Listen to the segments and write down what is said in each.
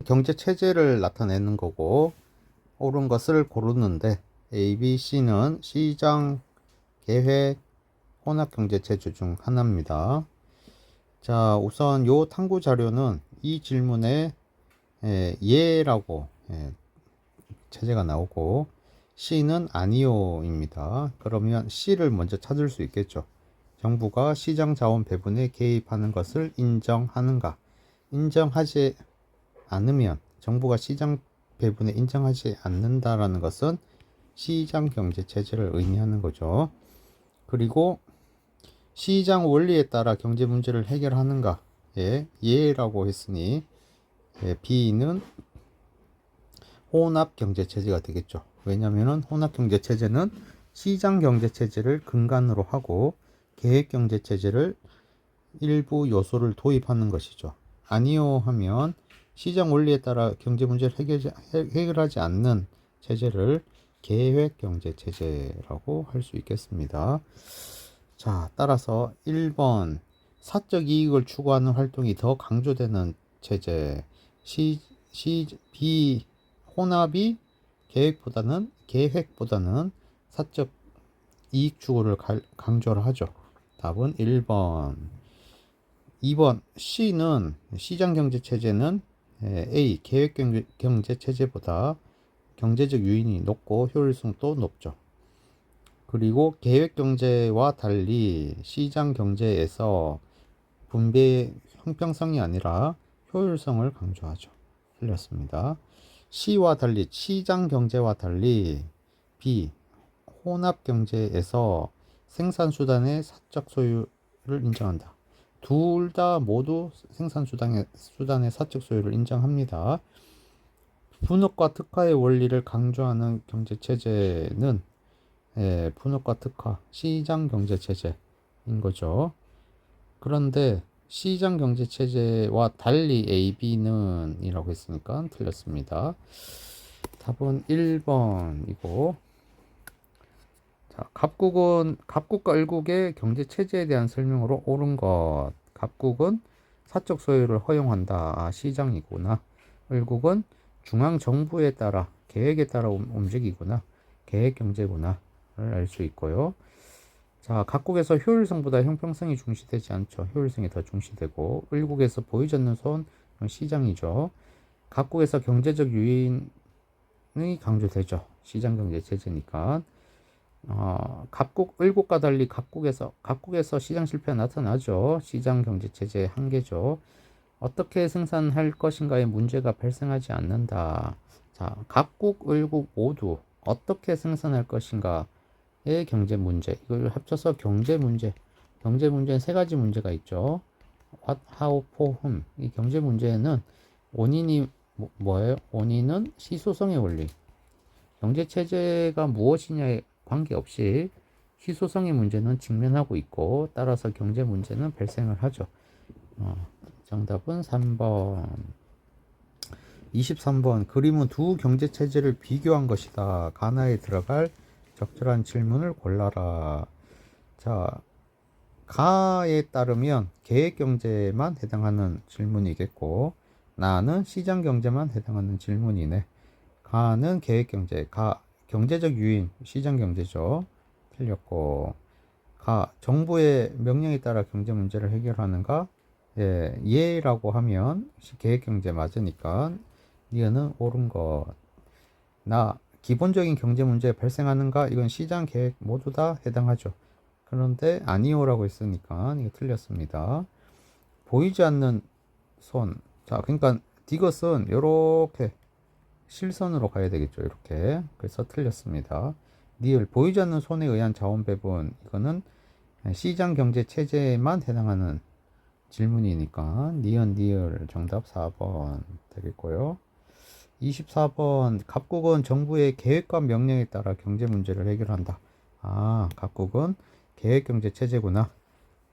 경제 체제를 나타내는 거고, 옳은 것을 고르는데 A, B, C는 시장, 계획, 혼합 경제 체제 중 하나입니다. 자, 우선 요 탐구 자료는 이 질문에 예라고 체제가 나오고, C는 아니요입니다. 그러면 C를 먼저 찾을 수 있겠죠. 정부가 시장 자원 배분에 개입하는 것을 인정하는가? 인정하지 않으면, 정부가 시장 배분에 인정하지 않는다라는 것은 시장 경제 체제를 의미하는 거죠. 그리고 시장 원리에 따라 경제 문제를 해결하는가? 예라고 했으니 B는 혼합 경제 체제가 되겠죠. 왜냐하면 혼합 경제 체제는 시장 경제 체제를 근간으로 하고 계획 경제 체제를 일부 요소를 도입하는 것이죠. 아니요 하면 시장 원리에 따라 경제 문제를 해결하지 않는 체제를 계획 경제 체제라고 할 수 있겠습니다. 자, 따라서 1번 사적 이익을 추구하는 활동이 더 강조되는 체제. B 혼합이 계획보다는 사적 이익 추구를 강조를 하죠. 답은 1번. 2번 C는 시장 경제 체제는 A 계획 경제 체제보다 경제적 유인이 높고 효율성도 높죠. 그리고 계획 경제와 달리 시장 경제에서 분배의 형평성이 아니라 효율성을 강조하죠. 틀렸습니다. C와 달리 시장 경제와 달리 B 혼합 경제에서 생산 수단의 사적 소유를 인정한다. 둘 다 모두 생산 수단의 사적 소유를 인정합니다. 분업과 특화의 원리를 강조하는 경제 체제는 분업과 특화, 시장 경제 체제인 거죠. 그런데 시장 경제 체제와 달리 A, B는 이라고 했으니까 틀렸습니다. 답은 1번이고, 자, 갑국과 을국의 경제 체제에 대한 설명으로 옳은 것. 갑국은 사적 소유를 허용한다. 아, 시장이구나. 을국은 중앙 정부에 따라 계획에 따라 움직이구나. 계획 경제구나를 알 수 있고요. 자, 각국에서 효율성보다 형평성이 중시되지 않죠. 효율성이 더 중시되고, 을국에서 보이지 않는 손, 시장이죠. 각국에서 경제적 유인이 강조되죠. 시장 경제 체제니까. 을국과 달리 각국에서 시장 실패가 나타나죠. 시장 경제 체제의 한계죠. 어떻게 생산할 것인가에 문제가 발생하지 않는다. 자, 각국, 을국 모두 어떻게 생산할 것인가의 경제 문제. 이걸 합쳐서 경제 문제. 경제 문제는 세 가지 문제가 있죠. What, how, for, whom. 이 경제 문제는 원인이 뭐예요? 원인은 시소성의 원리. 경제 체제가 무엇이냐에 관계없이 희소성의 문제는 직면하고 있고, 따라서 경제 문제는 발생을 하죠. 정답은 3번. 23번 그림은 두 경제 체제를 비교한 것이다. 가나에 들어갈 적절한 질문을 골라라. 자, 가에 따르면 계획 경제만 해당하는 질문이겠고, 나는 시장 경제만 해당하는 질문이네. 가는 계획 경제, 경제적 유인, 시장 경제죠. 틀렸고, 정부의 명령에 따라 경제 문제를 해결하는가? 예라고 하면 계획 경제 맞으니까 니은은 옳은 것. 기본적인 경제 문제 발생하는가? 이건 시장 계획 모두 다 해당하죠. 그런데 아니오라고 했으니까 이게 틀렸습니다. 보이지 않는 손. 자, 그러니까 디귿은 이렇게 실선으로 가야 되겠죠. 이렇게. 그래서 틀렸습니다. 니을 보이지 않는 손에 의한 자원 배분. 이거는 시장 경제 체제에만 해당하는 질문이니까 니을 정답 4번 되겠고요. 24번 각국은 정부의 계획과 명령에 따라 경제 문제를 해결한다. 아, 각국은 계획 경제 체제구나.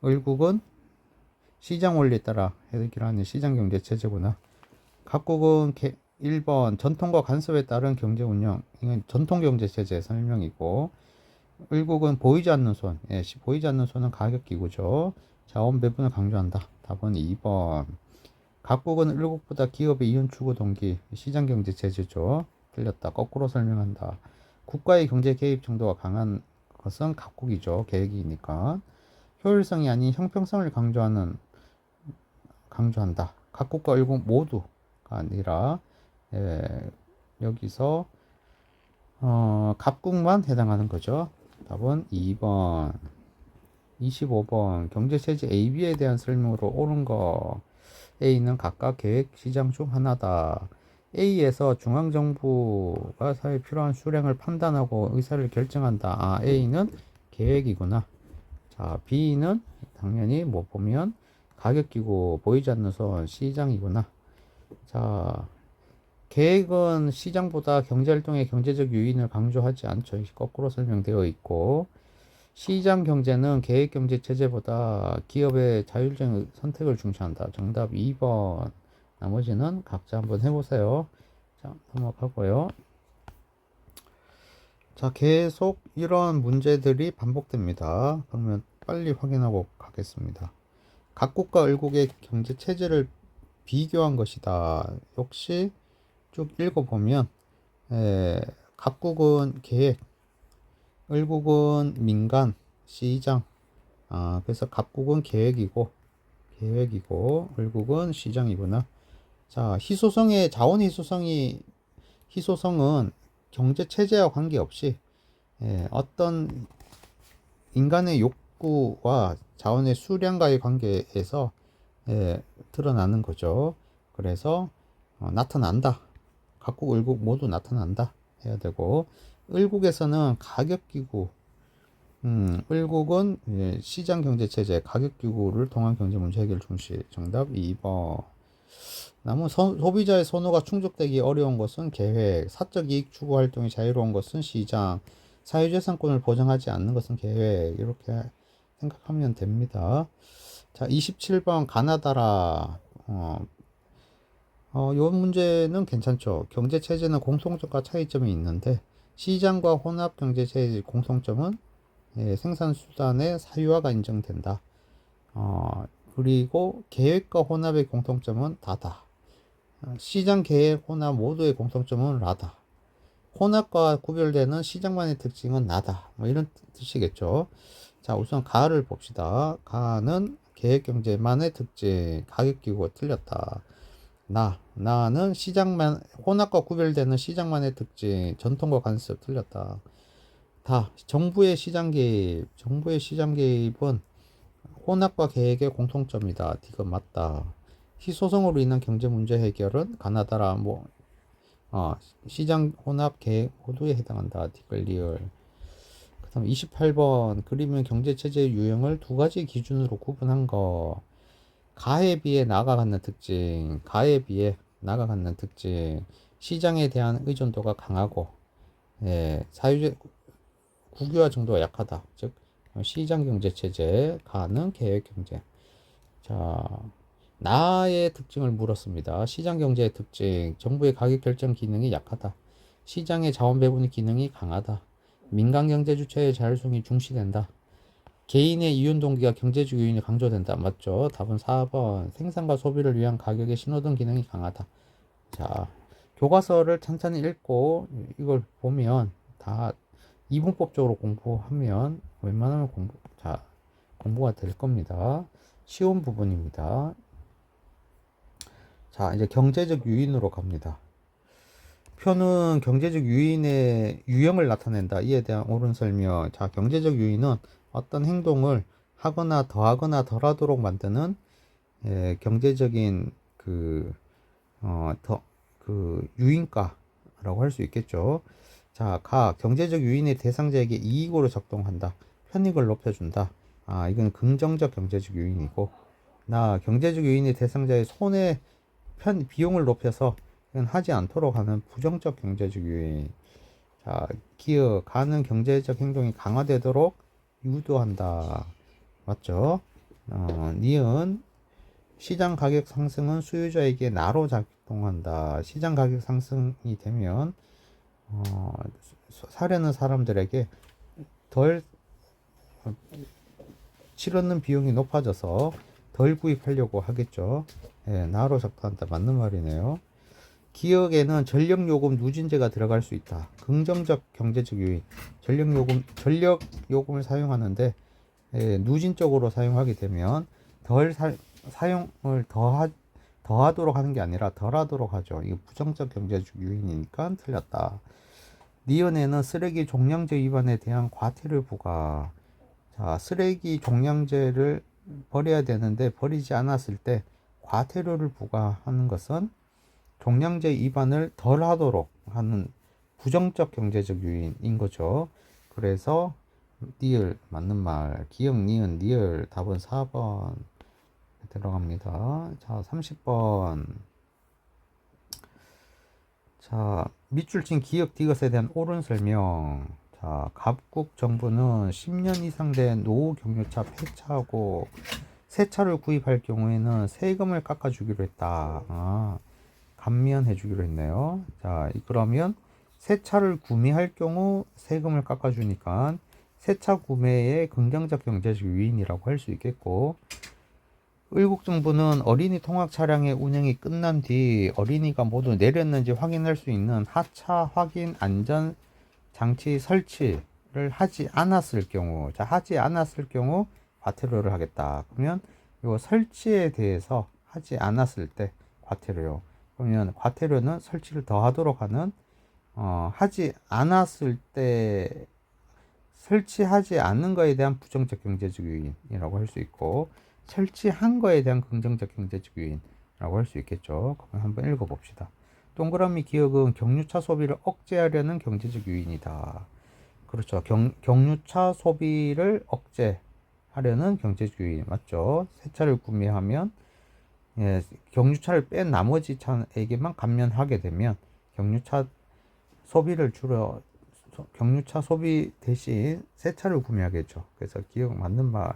을국은 시장 원리에 따라 해결하는 시장 경제 체제구나. 각국은 1번 전통과 간섭에 따른 경제 운영. 이건 전통 경제 체제 설명이고, 을국은 보이지 않는 손. 보이지 않는 손은 가격 기구죠. 자원 배분을 강조한다. 답은 2번. 각국은 을국보다 기업의 이윤 추구 동기, 시장 경제 체제죠. 틀렸다. 거꾸로 설명한다. 국가의 경제 개입 정도가 강한 것은 각국이죠. 계획이니까. 효율성이 아닌 형평성을 강조한다. 각국과 을국 모두가 아니라 여기서 각국만 해당하는 거죠. 답은 2번. 25번 경제체제 AB에 대한 설명으로 옳은 거. A는 각각 계획 시장 중 하나다. A에서 중앙정부가 사회에 필요한 수량을 판단하고 의사를 결정한다. 아, A는 계획이구나. 자, B는 당연히 뭐 보면 가격기구 보이지 않는 손 시장이구나. 자, 계획은 시장보다 경제활동의 경제적 요인을 강조하지 않죠. 거꾸로 설명되어 있고, 시장 경제는 계획 경제 체제보다 기업의 자율적인 선택을 중시한다. 정답 2번. 나머지는 각자 한번 해보세요. 자, 넘어가고요. 자, 계속 이런 문제들이 반복됩니다. 그러면 빨리 확인하고 가겠습니다. 각국과 을국의 경제 체제를 비교한 것이다. 역시 쭉 읽어보면 각국은 계획, 을국은 민간, 시장. 그래서 각국은 계획이고 을국은 시장이구나. 자, 희소성은 경제 체제와 관계없이 어떤 인간의 욕구와 자원의 수량과의 관계에서 드러나는 거죠. 그래서 나타난다. 각국, 을국 모두 나타난다 해야 되고, 을국에서는 가격기구, 을국은 시장 경제 체제, 가격기구를 통한 경제 문제 해결 중시. 정답 2번. 남은 소비자의 선호가 충족되기 어려운 것은 계획, 사적 이익 추구 활동이 자유로운 것은 시장, 사유재산권을 보장하지 않는 것은 계획. 이렇게 생각하면 됩니다. 자, 27번 가나다라. 요 문제는 괜찮죠. 경제 체제는 공통점과 차이점이 있는데, 시장과 혼합 경제 체제의 공통점은 생산 수단의 사유화가 인정된다. 그리고 계획과 혼합의 공통점은 다다. 시장 계획 혼합 모두의 공통점은 라다. 혼합과 구별되는 시장만의 특징은 나다. 뭐 이런 뜻이겠죠. 자, 우선 가를 봅시다. 가는 계획 경제만의 특징, 가격기구가 틀렸다. 나는 혼합과 구별되는 시장만의 특징, 전통과 관습 틀렸다. 정부의 시장 개입은 혼합과 계획의 공통점이다. D가 맞다. 희소성으로 인한 경제 문제 해결은 가나다라 시장 혼합 계획 모두에 해당한다. D가 리얼. 그 다음 28번 그림은 경제 체제의 유형을 두 가지 기준으로 구분한 거. 가에 비해 나아가는 특징, 시장에 대한 의존도가 강하고, 국유화 정도가 약하다. 즉, 시장 경제 체제, 가는 계획 경제. 자, 나의 특징을 물었습니다. 시장 경제의 특징, 정부의 가격 결정 기능이 약하다. 시장의 자원 배분 기능이 강하다. 민간 경제 주체의 자율성이 중시된다. 개인의 이윤 동기가 경제적 요인이 강조된다. 맞죠? 답은 4번. 생산과 소비를 위한 가격의 신호등 기능이 강하다. 자, 교과서를 천천히 읽고 이걸 보면 다 이분법적으로 공부하면 웬만하면 공부가 될 겁니다. 쉬운 부분입니다. 자, 이제 경제적 요인으로 갑니다. 표는 경제적 요인의 유형을 나타낸다. 이에 대한 옳은 설명. 자, 경제적 요인은 어떤 행동을 하거나 더하거나 덜하도록 만드는 경제적인 유인가라고 할 수 있겠죠. 자, 경제적 요인의 대상자에게 이익으로 작동한다. 편익을 높여준다. 이건 긍정적 경제적 요인이고, 경제적 요인의 대상자의 비용을 높여서 이건 하지 않도록 하는 부정적 경제적 요인. 자, 가는 경제적 행동이 강화되도록 유도한다. 맞죠? 니은 시장 가격 상승은 수요자에게 나로 작동한다. 시장 가격 상승이 되면 사려는 사람들에게 덜 치르는 비용이 높아져서 덜 구입하려고 하겠죠. 예, 나로 작동한다. 맞는 말이네요. 기업에는 전력요금 누진제가 들어갈 수 있다. 긍정적 경제적 요인. 전력요금을 사용하는데 누진적으로 사용하게 되면 사용을 더하도록 하는 게 아니라 덜하도록 하죠. 이거 부정적 경제적 요인이니까 틀렸다. 니은에는 쓰레기 종량제 위반에 대한 과태료 부과. 자, 쓰레기 종량제를 버려야 되는데 버리지 않았을 때 과태료를 부과하는 것은 종량제 위반을 덜 하도록 하는 부정적 경제적 요인인 거죠. 그래서 니을 맞는 말. 기억 니은 니을 답은 4번 들어갑니다. 자, 30번. 자, 밑줄 친 기억 디귿에 대한 옳은 설명. 자, 갑국 정부는 10년 이상 된 노후 경유차 폐차하고 새 차를 구입할 경우에는 세금을 깎아주기로 했다. 감면해 주기로 했네요. 자, 그러면 새 차를 구매할 경우 세금을 깎아주니까 새 차 구매의 긍정적 경제적 요인이라고 할 수 있겠고, 의국정부는 어린이 통학 차량의 운행이 끝난 뒤 어린이가 모두 내렸는지 확인할 수 있는 하차 확인 안전 장치 설치를 하지 않았을 경우, 자, 하지 않았을 경우 과태료를 하겠다. 그러면 이 설치에 대해서 하지 않았을 때 과태료요. 그러면 과태료는 설치를 더 하도록 하는 하지 않았을 때 설치하지 않는 거에 대한 부정적 경제적 요인이라고 할 수 있고, 설치한 거에 대한 긍정적 경제적 요인이라고 할 수 있겠죠. 그럼 한번 읽어봅시다. 동그라미 기억은 경유차 소비를 억제하려는 경제적 요인이다. 그렇죠. 경유차 소비를 억제하려는 경제적 요인 맞죠? 새 차를 구매하면 경유차를 뺀 나머지 차에게만 감면하게 되면 경유차 소비를 경유차 소비 대신 새 차를 구매하겠죠. 그래서 기억 맞는 말.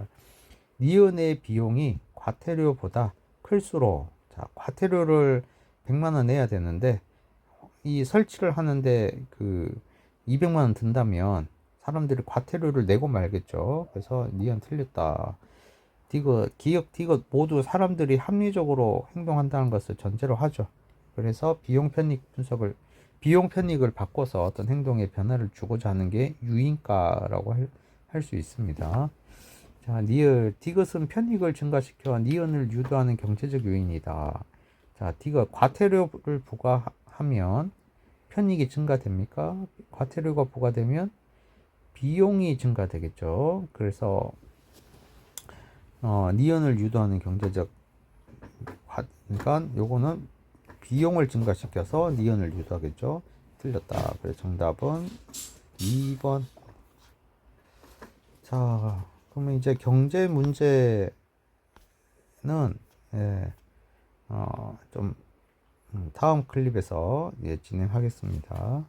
니은의 비용이 과태료보다 클수록, 자, 과태료를 100만 원 내야 되는데 이 설치를 하는데 200만 원 든다면 사람들이 과태료를 내고 말겠죠. 그래서 니은 틀렸다. 기억, 디귿 모두 사람들이 합리적으로 행동한다는 것을 전제로 하죠. 그래서 비용 편익을 바꿔서 어떤 행동에 변화를 주고자 하는 게 유인가라고 할 수 있습니다. 자, 니을, 디귿은 편익을 증가시켜 니은을 유도하는 경제적 요인이다. 자, 디귿, 과태료를 부과하면 편익이 증가됩니까? 과태료가 부과되면 비용이 증가되겠죠. 그래서 니은을 유도하는 경제적, 그러니까 요거는 비용을 증가시켜서 니은을 유도하겠죠. 틀렸다. 그래서 정답은 2번. 자, 그러면 이제 경제 문제는 좀 다음 클립에서 진행하겠습니다.